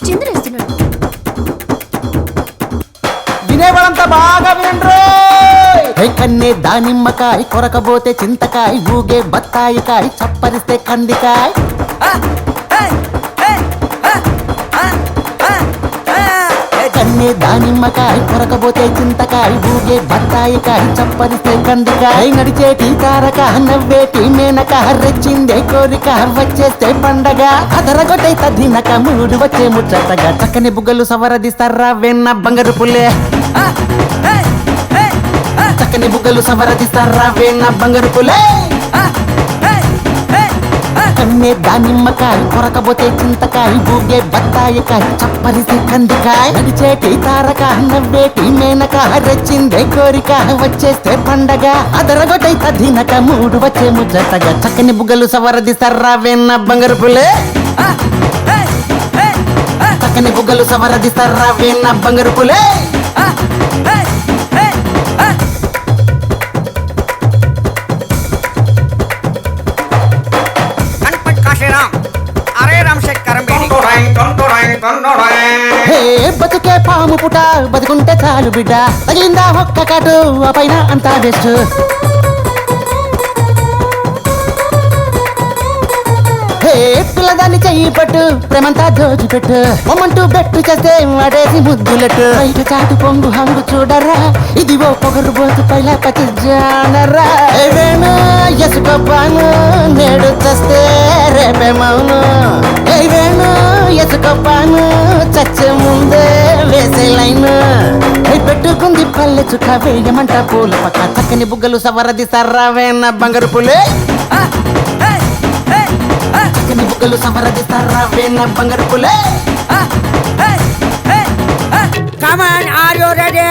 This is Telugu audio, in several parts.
చిందులేస్తున్నాడు. వినేవాళ్ళంతా బాగా వినండ్రో. కన్నే దానిమ్మకాయ, కొరకబోతే చింతకాయ, ఊగే బత్తాయికాయ, చప్పరిస్తే కందికాయ. కన్నే దానిమ్మకాయ, కొరకబోతే చింతకాయ, ఊగే బత్తాయికాయ, చప్పరిస్తే కందికాయ. నడిచేటి తారక, నవ్వేటి మేనక, రెచ్చిందే కోరిక, వచ్చేస్తే పండగ. అదరగొట్టై తదినక, మూడు వచ్చే ముచ్చటగా, చక్కని బుగ్గలు సవరదిస్తారా వెన్న బంగారు పుల్లే. చక్కని బుగ్గలు సవరదిస్తారా వెన్న బంగారు పుల్లే. కన్నే దానిమ్మకాయ, కొరకబోతే చింతకాయ, ఊగే బత్తాయికాయ, చప్పరిసే కందికాయ. నడిచేటి తారక, నవ్వేటి మేనక, రెచ్చిందే కోరిక, వచ్చేస్తే పండగ. అదరగొట్టై తదినక, మూడు వచ్చే ముచ్చటగా, చక్కని బుగ్గలు సవరదిస్తారా వెన్న బంగారు పుల్లే. చక్కని బుగ్గలు సవరదిస్తారా వెన్న బంగారు పుల్లే. బతుకే పాము పుట, బతుకుంటే చాలు బిడ్డ. తగిలిందా ఒక్క కాటు, ఆ పైన అంతా బెస్ట్. పిల్లదాన్ని చెయ్యి పట్టు, ప్రేమంతా దోచిపెట్టు. మొమ్మంటూ బెట్టు చేస్తే వాడేసి ముద్దులెట్టు. బయట చాటు పొంగు హంగు చూడరా, ఇదిగో పొగరు బోతు పైల పచ్చి జానరా. వేణు ఎసుకోపాను, నేడు చస్తే రేపే మౌను. వేణు ఎసుకోపాను, చచ్చే ముందే వేసే లైన్. పెట్టుకుంది పల్లె చుక్క, వేయమంట పూల పక్క. చక్కని బుగ్గలు సవరదిస్తారా వెన్న బంగారు పుల్లే. చక్కని బుగ్గలు సవరదిస్తారా వెన్న బంగారు పుల్లే. Come on, are you ready?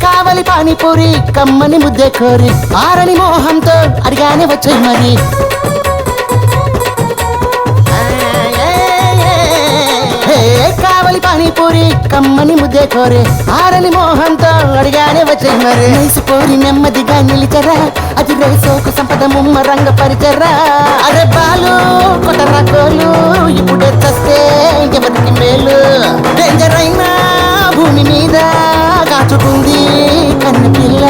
కావలి పానీపూరి, కమ్మని ముద్దే కోరి, ఆరని మోహంతో అడిగానే వచ్చాయి మరి. కావలి పానీపూరి, కమ్మని ముద్దే కోరి, ఆరని మోహంతో అడిగానే వచ్చాయి మరి. నేసిపోరి నెమ్మదిగా నిలిచరా, అది రేసోకు సంపద ముమ్మరంగ పరిచరా. అరే బాలు కొట్టరా కోలు, ఇప్పుడే చస్తే ఎవరికి మేలు. డేంజర్ అయినా భూమి మీద కాచుకుంది కన్ను పిల్ల.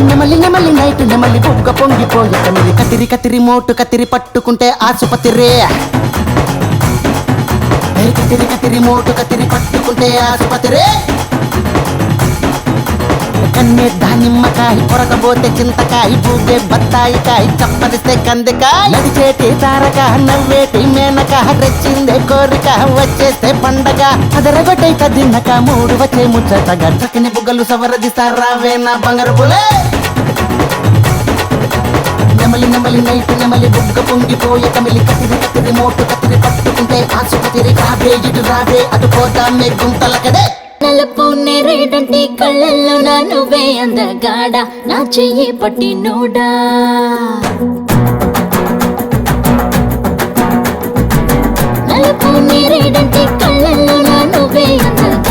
నెమలి నెమలి నైట్, నెమలి బుగ్గ పొంగిపోయి కమిలి. కతిరి కతిరి మోటు, కతిరి పట్టుకుంటే ఆసుపత్రి. కతిరి కతిరి మోటు, కతిరి పట్టుకుంటే ఆసుపత్రి. కన్నే దానిమ్మకాయ, కొరకబోతే చింతకాయ, ఊగే బత్తాయికాయ, చప్పరిస్తే కందికాయ. నడిచేటి తారక, నవ్వేటి మేనక, రెచ్చిందే కోరిక, వచ్చేస్తే పండగ. అదరగొట్టై తదినక, మూడు వచ్చే ముచ్చటగా, చక్కని బుగ్గలు సవరదిస్తారా వెన్న బంగారు పుల్లే. నెమలి నెమలి నైట్, నెమలి బుగ్గ పొంగిపోయే కమిలి. కతిరి కతిరి మోటు, కతిరి పట్టుకుంటే ఆసుపత్రి. రాబే ఇటు రాబే, అటు పోతామే గుంతలకడే. నలుపు నేరేడంటి కళ్ళల్లో నా నువ్వే అందగాడ, నా చెయ్యి పట్టి నూడా. నలుపు నేరేడంటి కళ్ళల్లో నా నువ్వే అందగాడ,